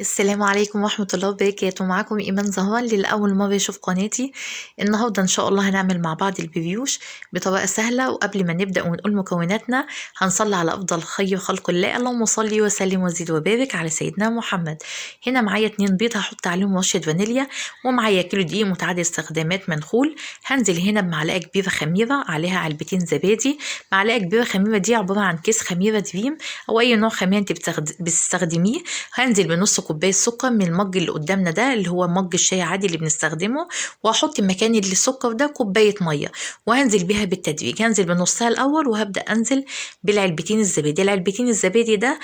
السلام عليكم ورحمة الله وبركاته. معاكم إيمان زهران للأول مرة يشوف قناتي. النهاردة إن شاء الله هنعمل مع بعض البريوش بطريقة سهلة. وقبل ما نبدأ ونقول مكوناتنا هنصلي على أفضل خير خلق الله، اللهم صل وسلم وزد وبارك على سيدنا محمد. هنا معايا 2 بيض هحط عليهم رشة فانيليا، ومعايا كيلو دقيق متعدد استخدامات منخول. هنزل هنا بمعلقة كبيرة خميرة، عليها علبتين زبادي. معلقة كبيرة خميرة دي عبارة عن كيس خميرة دريم أو أي نوع خميرة أنت بتستخدميه. هنزل بنص كوباية سكر من المج اللي قدامنا ده، اللي هو مج الشاي عادي اللي بنستخدمه، وهحط مكان السكر ده كوباية مية، وهنزل بيها بالتدريج. هنزل بنصها الأول، وهبدأ أنزل بالعلبتين الزبادي. العلبتين الزبادي ده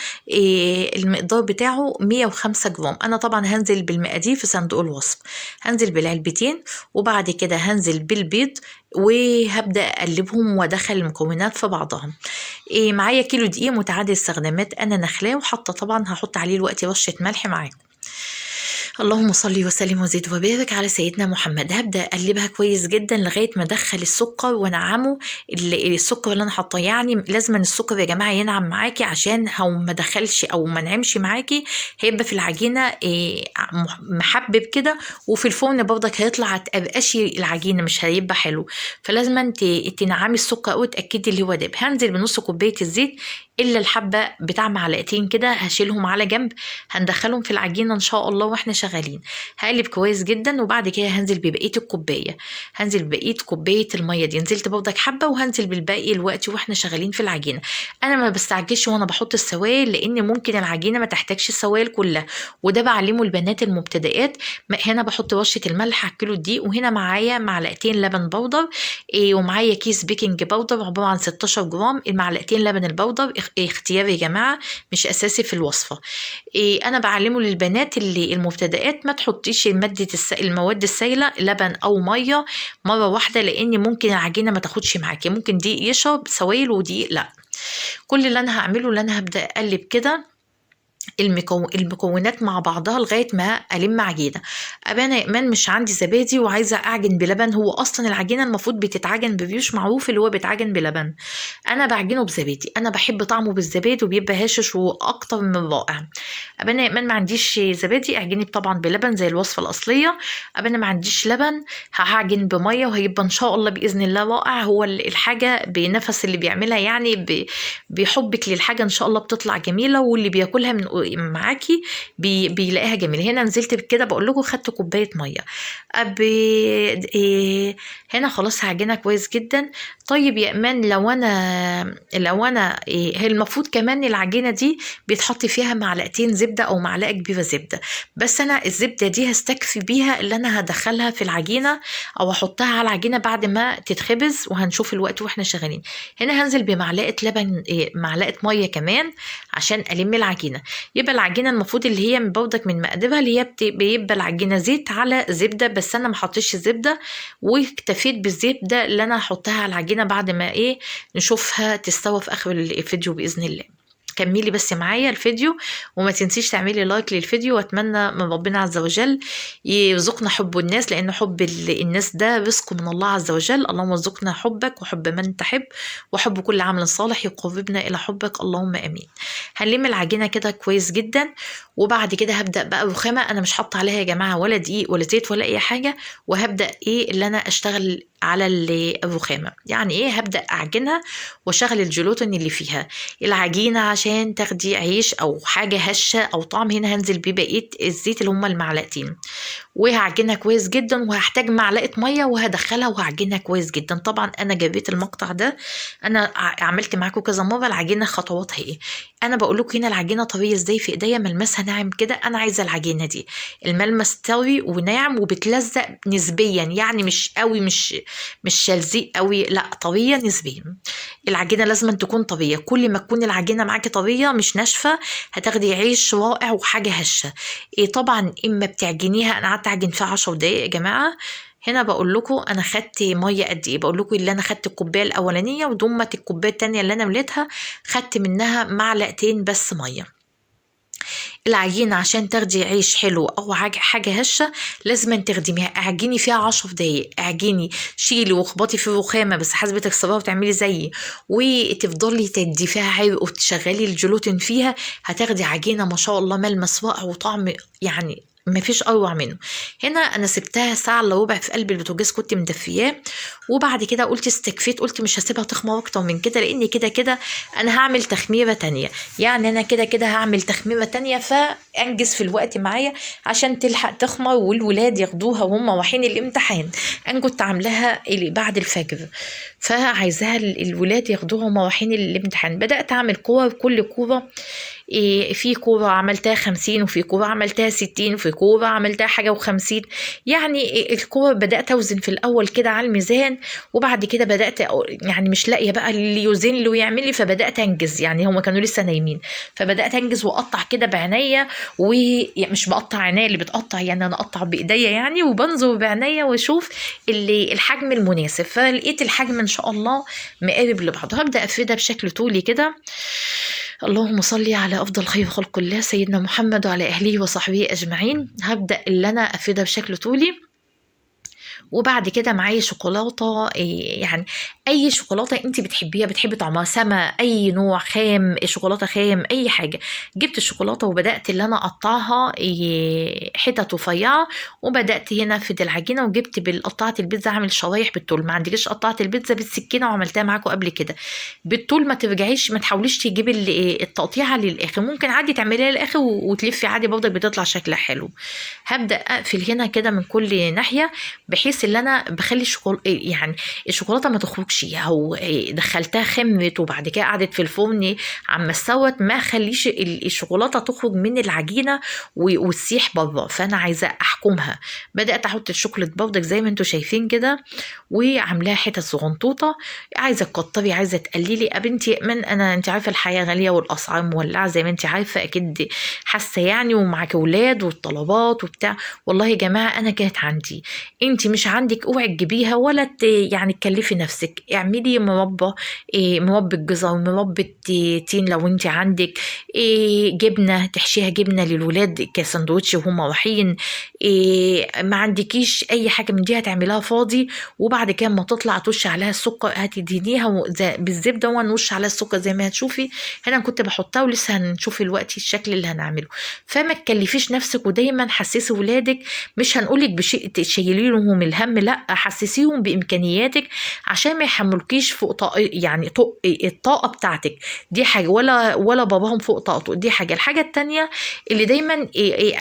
المقدار بتاعه 105 جرام. أنا طبعا هنزل بالمقادير في صندوق الوصف. هنزل بالعلبتين، وبعد كده هنزل بالبيض، وهبدأ أقلبهم وأدخل المكونات في بعضها. معايا كيلو دقيق متعدد استخدامات، أنا نخلاه وحاطة طبعا هحط عليه دلوقتي رشة ملح معاكم. اللهم صل وسلم وزد وبارك على سيدنا محمد. هبدأ أقلبها كويس جدا لغاية ما أدخل السكر وأنعمه. السكر اللي أنا حاطاه، يعني لازم السكر يا جماعة ينعم معاكي، عشان هو ما دخلش أو ما نعمش معاكي هيبقى في العجينة محبب كده، وفي الفرن برضك هيطلع تقرقشي العجينة، مش هيبقى حلو. فلازم انت تنعمي السكر أو تأكدي اللي هو داب. هنزل بنص كوباية الزيت، إلا الحبة بتاع معلقتين كده هشيلهم على جنب، هندخلهم في العجينة إن شاء الله واحنا شغالين. هقلب كويس جدا، وبعد كده هنزل ببقية الكوباية. هنزل ببقية كوباية المية دي، نزلت برضك حبة، وهنزل بالباقي الوقت واحنا شغالين في العجينة. أنا ما بستعجلش وأنا بحط السوائل، لأن ممكن العجينة ما تحتاجش السوائل كلها، وده بعلمه البنات المبتدئات. هنا بحط رشة الملح على الكيلو دي، وهنا معايا معلقتين لبن بودر، ومعايا كيس بيكنج باودر عبارة عن 16 جرام. المعلقتين لبن البودر اختياري يا جماعة، مش أساسي في الوصفة. انا بعلمه للبنات اللي المبتدئات ما تحطيش المواد السائله لبن او ميه مره واحده، لان ممكن العجينه ما تاخدش معاكي، ممكن دقيق يشرب سوائل ودقيق لا. كل اللي انا هعمله اللي انا هبدا اقلب كده المكونات مع بعضها لغايه ما الم عجينه. انا ايمان مش عندي زبادي وعايزه اعجن بلبن. هو اصلا العجينه المفروض بتتعجن ببيوش، معروف اللي هو بيتعجن بلبن. انا بعجنه بزبادي، انا بحب طعمه بالزبادي وبيبقى هاشش واكتر من رائع. انا ايمان ما عنديش زبادي، اعجني طبعا بلبن زي الوصفه الاصليه. انا ما عنديش لبن، هعجن بميه، وهيبقى ان شاء الله باذن الله رائع. هو الحاجه بنفس اللي بيعملها، يعني بحبك للحاجه ان شاء الله بتطلع جميله، واللي بياكلها من معاكي بيلاقيها جميله. هنا نزلت بكده بقول لكم خدت كوبايه ميه. هنا خلاص هعجنها كويس جدا. طيب يا ايمان، لو انا هي المفروض كمان العجينه دي بيتحط فيها معلقتين زبده او معلقه كبيره زبده، بس انا الزبده دي هستكفي بيها اللي انا هدخلها في العجينه او احطها على العجينه بعد ما تتخبز، وهنشوف الوقت واحنا شغالين. هنا هنزل بمعلقه لبن، معلقه ميه كمان عشان الم العجينه. يبقى العجينه المفروض اللي هي برضك من مقاديرها اللي هي بيبقى العجينه زيت على زبده، بس انا ما حطيتش زبده، واكتفيت بالزبده اللي انا هحطها على العجينه بعد ما نشوفها تستوى في اخر الفيديو باذن الله. كملي بس معايا الفيديو، وما تنسيش تعملي لايك للفيديو، واتمنى من ربنا عز وجل يرزقنا حب الناس، لان حب الناس ده رزق من الله عز وجل. اللهم ارزقنا حبك وحب من تحب، وحب كل عمل صالح يقربنا الى حبك، اللهم امين. هنلم العجينه كده كويس جدا، وبعد كده هبدا بقى رخامه. انا مش حاطه عليها يا جماعه ولا دقيق ولا زيت ولا اي حاجه، وهبدا اللي انا اشتغل على الرخامه. يعني هبدا اعجنها واشغل الجلوتين اللي فيها العجينه عشان تاخدي عيش او حاجه هشه او طعم. هنا هنزل ببقيه الزيت اللي هما المعلقتين، وهعجنها كويس جدا، وهحتاج معلقه ميه وهدخلها وهعجنها كويس جدا. طبعا انا جابيت المقطع ده، انا عملت معاكم كذا مره العجينه خطواتها انا بقول لكم هنا العجينه طريه ازاي في ايديا، ملمسها ناعم كده. انا عايزه العجينه دي الملمس طري وناعم وبتلزق نسبيا، يعني مش قوي، مش شلزيق قوي، لا طريه نسبيا. العجينه لازم تكون طريه، كل ما تكون العجينه معاكي طريه مش ناشفه هتاخدي عيش رائع وحاجه هشه. طبعا اما بتعجنيها، انا قعدت اعجن فيها 10 دقايق يا جماعه. هنا بقول لكم انا خدت ميه قد ايه، بقول لكم اللي انا خدت الكوبايه الاولانيه، وضمت الكوبايه التانية اللي انا مليتها خدت منها معلقتين بس ميه. العجينة عشان تاخدي عيش حلو أو حاجة هشة لازم تخدميها. اعجني فيها 10 دقايق، اعجني شيلي واخبطي في الرخامة بس حاسبة تكسريها وتعملي زيي، وتفضلي تدي فيها عرق وتشغلي الجلوتين فيها، هتاخدي عجينة ما شاء الله ملمس رائع وطعم يعني مفيش اروع منه. هنا انا سبتها ساعه الا ربع في قلب البوتاجاز كنت مدفياه، وبعد كده قلت استكفيت، قلت مش هسيبها تخمر اكتر من كده لان كده كده انا هعمل تخميره تانية، يعني انا كده كده هعمل تخميره تانية فانجز في الوقت معايا عشان تلحق تخمر والولاد ياخدوها وهم رايحين الامتحان. انا كنت عاملاها بعد الفجر فعايزاها الولاد ياخدوها وهم رايحين الامتحان. بدات اعمل كور، كل كوره في كورة عملتها 50 وفي كورة عملتها 60 وفي كورة عملتها حاجة و50، يعني الكورة بدأت أوزن في الأول كده على الميزان، وبعد كده بدأت يعني مش لاقية بقى اللي يوزن لي ويعمل لي، فبدأت أنجز، يعني هما كانوا لسه نايمين فبدأت أنجز وأقطع كده بعناية، ومش بقطع عينيا اللي بتقطع، يعني أنا أقطع بإيديا يعني، وبنظر بعناية وأشوف اللي الحجم المناسب، فلقيت الحجم إن شاء الله مقارب لبعضه. هبدأ أفردها بشكل طولي كده. اللهم صل على أفضل خير خلق الله سيدنا محمد وعلى أهله وصحبه أجمعين. هبدأ اللي أنا أفردها بشكل طولي، وبعد كده معايا شوكولاته، يعني اي شوكولاته انت بتحبيها، بتحبي طعمها سما، اي نوع خام، شوكولاته خام، اي حاجه. جبت الشوكولاته وبدات اللي انا اقطعها حتت رفيعه، وبدات هنا في العجينه، وجبت بالقطعه البيتزا اعمل شرايح بالطول. ما عندكش قطعه البيتزا بالسكينه وعملتها معاكم قبل كده بالطول، ما ترجعيش ما تحاوليش تجيبي التقطيعه للاخر، ممكن عادي تعمليها للاخر وتلفي عادي برضك بتطلع شكلها حلو. هبدا اقفل هنا كده من كل ناحيه بحيث اللي انا بخلي يعني الشوكولاته ما تخرجش، او دخلتها خمت وبعد كده قعدت في الفرن عما استوت، ما خليش الشوكولاته تخرج من العجينه وتسيح بره، فانا عايزه احكمها. بدات احط الشوكولاته برضك زي ما انتم شايفين كده، وعاملاها حتت صغنطوطه. عايزه تكتري عايزه تقللي يا بنتي، من انا انت عارفه الحياه غاليه والاسعار مولعه زي ما انت عارفه اكيد حاسه يعني، ومعاك اولاد والطلبات وبتاع. والله يا جماعه انا كانت عندي، انت مش عندك اوعي تجيبيها ولا يعني تكلفي نفسك. اعملي مربى، مربى جزر، مربى تين لو انت عندك، جبنه تحشيها جبنه للولاد كساندوتش وهم رايحين. ما عندكيش اي حاجه من دي هتعملها فاضي، وبعد كده ما تطلع ترش عليها السكر هتدهنيها بالزبده ونرش عليها السكر زي ما هتشوفي هنا كنت بحطها، ولسه هنشوف دلوقتي الشكل اللي هنعمله. فما تكلفيش نفسك، ودايما حسسي ولادك، مش هنقولك بشيء تشيلي لهم الهم، لا حسسيهم بامكانياتك عشان ما يحملكيش فوق يعني الطاقه بتاعتك، دي حاجه، ولا باباهم فوق طاقته، دي حاجه. الحاجه التانية اللي دايما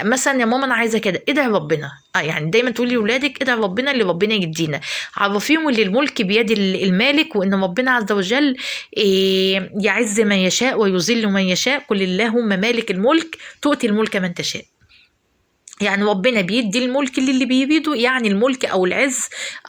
مثلا يا ماما انا عايزه كده، ادعي ربنا، يعني دايما تقولي لاولادك ادعي ربنا اللي ربنا يدينا، عرفيهم ان الملك بيد المالك، وان ربنا عز وجل يعز من يشاء ويذل من يشاء، قل اللهم مالك الملك تؤتي الملك من تشاء. يعني ربنا بيدي الملك للي بيريده، يعني الملك او العز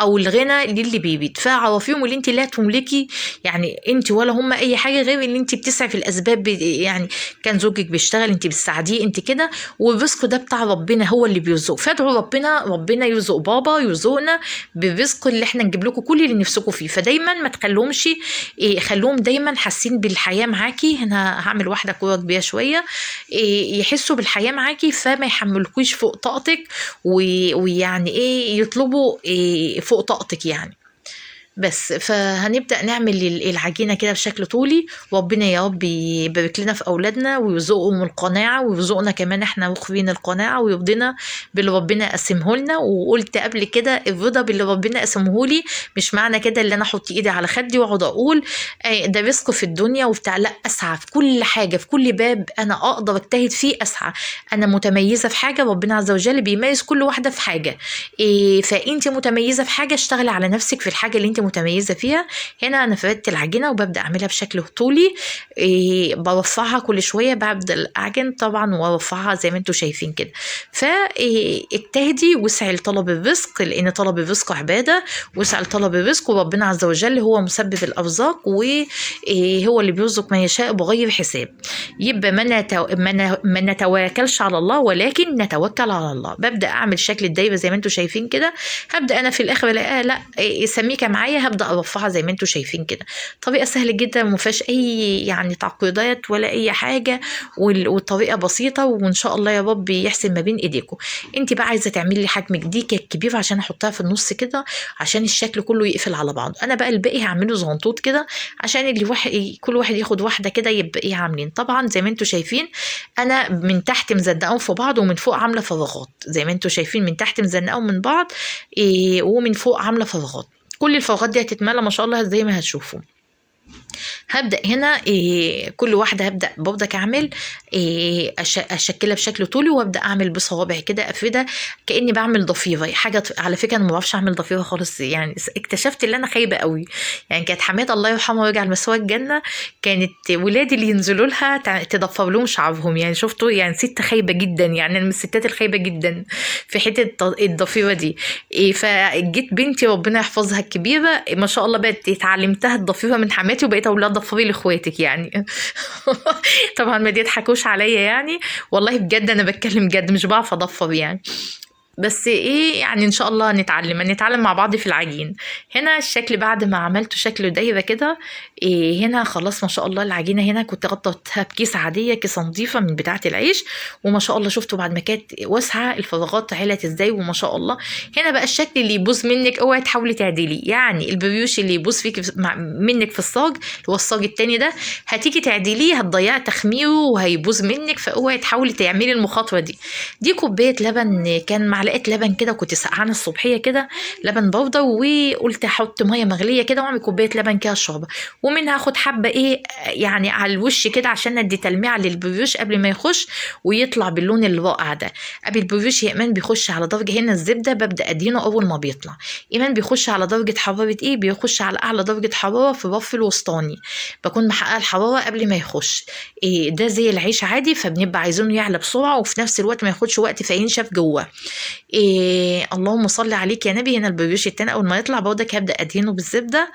او الغنى للي بيريد، فعرفيهم اللي انت لا تملكي، يعني انت ولا هم اي حاجه غير اللي انت بتسعي في الاسباب، يعني كان زوجك بيشتغل انت بتساعديه انت كده، والرزق ده بتاع ربنا هو اللي بيرزق، فادعوا ربنا يرزق بابا يرزقنا بالرزق اللي احنا نجيب لكم كل اللي نفسكم فيه. فدايما ما تخلوهمش، خلوهم دايما حاسين بالحياه معاكي. هنا هعمل واحده كوره كبيره شويه، يحسوا بالحياه معاكي فما يحملكوش فوق طاقتك، ويعني يطلبوا فوق طاقتك يعني. بس فهنبدأ نعمل العجينة كده بشكل طولي، وربنا يا رب يبارك لنا في أولادنا ويرزقهم القناعة، ويرزقنا كمان احنا واخدين القناعة، ويرضينا باللي ربنا قسمه لنا. وقلت قبل كده الرضا باللي ربنا قسمه لي مش معنى كده اللي انا احط ايدي على خدي واقعد اقول ده رزق في الدنيا وبتاع، لا، اسعى في كل حاجة، في كل باب انا اقدر اجتهد فيه اسعى. انا متميزة في حاجة، ربنا عز وجل بيميز كل واحدة في حاجة، فانت متميزة في حاجة اشتغلي على نفسك في الحاجة اللي انت متميزه فيها. هنا انا فردت العجينه وببدا اعملها بشكل طولي، برفعها كل شويه، ببدا اعجن طبعا وارفعها زي ما انتم شايفين كده. فاجتهدي واسعي لطلب الرزق، لان طلب الرزق عباده، واسعي لطلب الرزق، وربنا عز وجل هو مسبب الارزاق، وهو اللي بيرزق من يشاء بغير حساب. يبقى ما نتواكلش على الله ولكن نتوكل على الله. ببدا اعمل شكل الدايره زي ما انتم شايفين كده. هبدا انا في الاخر الاقيها لا سميكه معايا، معايا هبدا ارفعها زي ما انتم شايفين كده. طريقه سهله جدا وما فيهاش اي يعني تعقيدات ولا اي حاجه، والطريقه بسيطه، وان شاء الله يا رب يحسن ما بين ايديكم. انت بقى عايزه تعملي لي حجم دي كيك كبير عشان احطها في النص كده عشان الشكل كله يقفل على بعض. انا بقى الباقي هعمله زغنطوط كده عشان اللي كل واحد ياخد واحده كده، يبقى ايه عاملين. طبعا زي ما انتم شايفين انا من تحت مزنقاهم في بعض ومن فوق عامله فراغات، زي ما انتم شايفين من تحت مزنقاهم من بعض ومن فوق عامله فراغات. كل الفراغات دي هتتملى ما شاء الله زي ما هتشوفوا. هبدأ هنا كل واحدة هبدأ برضك أعمل أشكلها بشكل طولي، وأبدأ أعمل بصوابع كده أفردها كأني بعمل ضفيرة. حاجة على فكرة أنا ما بعرفش أعمل ضفيرة خالص، يعني اكتشفت إن أنا خايبة قوي. يعني كانت حماتي الله يرحمها ويرجع لمسوى الجنة، كانت ولادي اللي ينزلوا لها تضفر لهم شعرهم. يعني شفتوا يعني ست خايبة جدا، يعني أنا من الستات الخايبة جدا في حتة الضفيرة دي. فجيت بنتي ربنا يحفظها الكبيرة ما شاء الله بقت اتعلمتها الضفيرة من حماتي، وبقيت أولاد ضفري لاخواتك يعني. طبعا ما يضحكوش عليا يعني، والله بجد انا بتكلم جد مش بعرف اضفر يعني. بس ايه يعني ان شاء الله نتعلم مع بعض في العجين. هنا الشكل بعد ما عملته شكل دايره كده، إيه هنا خلاص ما شاء الله العجينه هنا كنت غطيتها بكيس عاديه، كيس نظيفه من بتاعه العيش، وما شاء الله شفتوا بعد ما كانت واسعه الفراغات علت ازاي، وما شاء الله. هنا بقى الشكل اللي يبوظ منك اوعي تحاولي تعدلي، يعني البريوش اللي يبوظ فيك منك في الصاج هو الصاج التاني ده، هتيجي تعدليه هتضيعي تخميره وهيبوظ منك، فاوعي تحاولي تعملي المخاطره دي. دي كوبايه لبن، كان معلقه لبن كده كنت سقعانه الصبحيه كده، لبن بودره، وقلت احط ميه مغليه كده واعمل كوبايه لبن كده اشربها، ومنها اخد حبه ايه يعني على الوش كده عشان ادي تلميعه للبريوش قبل ما يخش ويطلع باللون الرائع ده. قبل البريوش يا ايمان بيخش على درجه، هنا الزبده ببدا ادينه اول ما بيطلع. ايمان بيخش على درجه حراره ايه؟ بيخش على اعلى درجه حراره في الرف الوسطاني، بكون محققه الحراره قبل ما يخش. إيه ده زي العيش عادي، فبنبقى عايزينه يعلى بسرعه وفي نفس الوقت ما ياخدش وقت فينشف جوه. اللهم صل عليك يا نبي. هنا البريوش التاني اول ما يطلع برضك هبدا ادهنه بالزبده،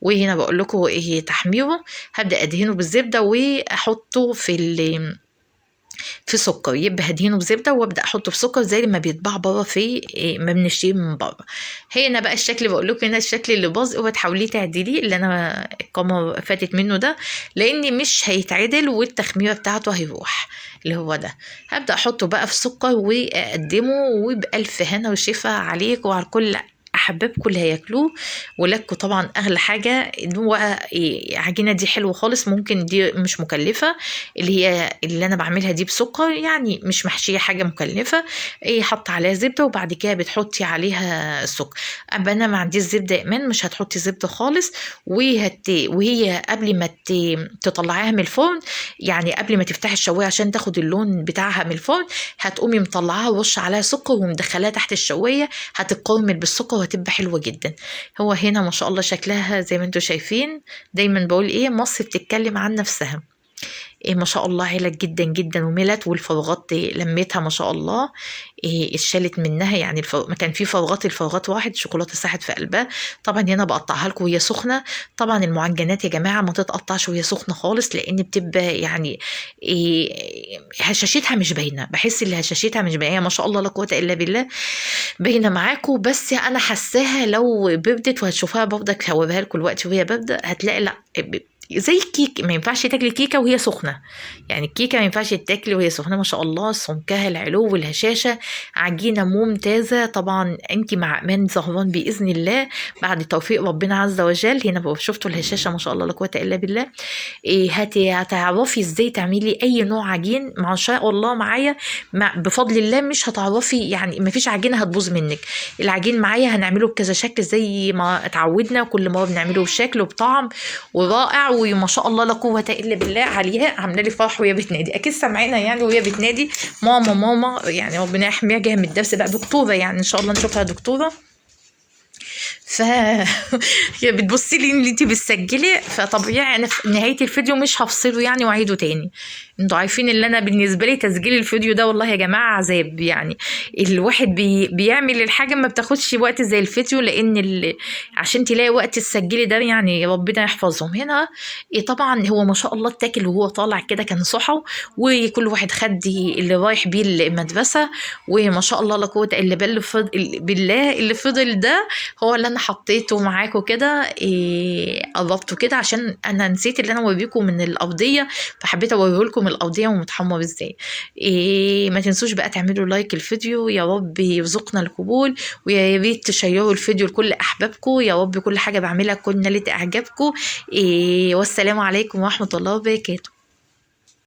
وهنا بقول لكم تحميره، هبدا ادهنه بالزبده واحطه في سكر، يبقى هدهنه بزبده وابدا احطه في سكر زي ما بيتباع بره في ما بنشتريه من بره. هنا بقى الشكل بقول لكم، هنا الشكل اللي باظ اوعي تحاوليه تعدليه، اللي انا الكاميرا فاتت منه ده، لان مش هيتعدل والتخميره بتاعته هيروح، اللي هو ده. هبدا احطه بقى في سكر واقدمه، وبالف هنا وشفا عليك وعلى كل احبابكم اللي هياكلوه، ولادكم طبعا اغلى حاجه. ان هو عجينه دي حلوه خالص، ممكن دي مش مكلفه، اللي انا بعملها دي بسكر، يعني مش محشيه حاجه مكلفه. حط عليها زبده وبعد كده بتحطي عليها السكر. اما انا ما عنديش زبده ايمان مش هتحطي زبده خالص، وهي قبل ما تطلعيها من الفرن، يعني قبل ما تفتحي الشوايه عشان تاخد اللون بتاعها من الفرن، هتقومي مطلعاها ورش عليها سكر ومدخلاها تحت الشوايه، هتتكرمل بالسكر وهتبقى حلوه جدا. هو هنا ما شاء الله شكلها زي ما انتم شايفين، دايما بقول مصر بتتكلم عن نفسها. ما شاء الله علت جدا جدا وملت، والفراغات لميتها ما شاء الله. اتشالت منها، يعني ما كان في الفراغات واحد شوكولاته ساحت في قلبها. طبعا هنا بقطعها لكم وهي سخنه. طبعا المعجنات يا جماعه ما تتقطعش وهي سخنه خالص، لان بتبقى يعني هشاشتها مش باينه، بحس ان هشاشتها مش باينه، ما شاء الله لا قوه الا بالله باينه معاكم. بس انا حاساها لو بردت، وهتشوفوها برضك هوريها لكم دلوقتي وهي بارده، هتلاقي لا زي الكيك، ما ينفعش تاكلي كيكه وهي سخنه، يعني الكيكه ما ينفعش تاكلي وهي سخنه. ما شاء الله سمكها العلو والهشاشه، عجينه ممتازه. طبعا انت مع امان زهران باذن الله بعد توفيق ربنا عز وجل. هنا شفتوا الهشاشه ما شاء الله لا قوه الا بالله. هتعرفي ازاي تعملي اي نوع عجين ما شاء الله معايا، بفضل الله مش هتعرفي، يعني ما فيش عجينه هتبوظ منك. العجين معايا هنعمله بكذا شكل زي ما اتعودنا، كل مره بنعمله بشكل وبطعم ورائع، وما شاء الله لا قوه الا بالله عليها. عامله لي فرح وهي بتنادي، اكيد سامعينها يعني وهي بتنادي ماما ماما، يعني ربنا يحميها، جايه من الدرس بقى دكتوره، يعني ان شاء الله نشوفها دكتوره. هي بتبصي لي ان انت بتسجلي، فطبيعي انا في نهايه الفيديو مش هفصله يعني واعيده تاني. انتوا عارفين اللي انا بالنسبه لي تسجيل الفيديو ده والله يا جماعه عذاب، يعني الواحد بيعمل الحاجه ما بتاخدش وقت زي الفيديو، لان عشان تلاقي وقت تسجلي ده يعني ربنا يحفظهم. هنا طبعا هو ما شاء الله اتاكل وهو طالع كده كان صحو، وكل واحد خد اللي رايح بيه المدرسه، وما شاء الله لا قوه الا بالله اللي فضل ده هو اللي انا حطيته معاكم كده قربته كده عشان انا نسيت اللي انا اوريكم من الارضيه، فحبيت اوريه لكم الارضيه ومتحمر ازاي. ما تنسوش بقى تعملوا لايك الفيديو، يا رب يرزقنا القبول، ويا ريت تشيروا الفيديو لكل احبابكم، يا رب كل حاجه بعملها تكون نالت اعجابكم. والسلام عليكم ورحمه الله وبركاته.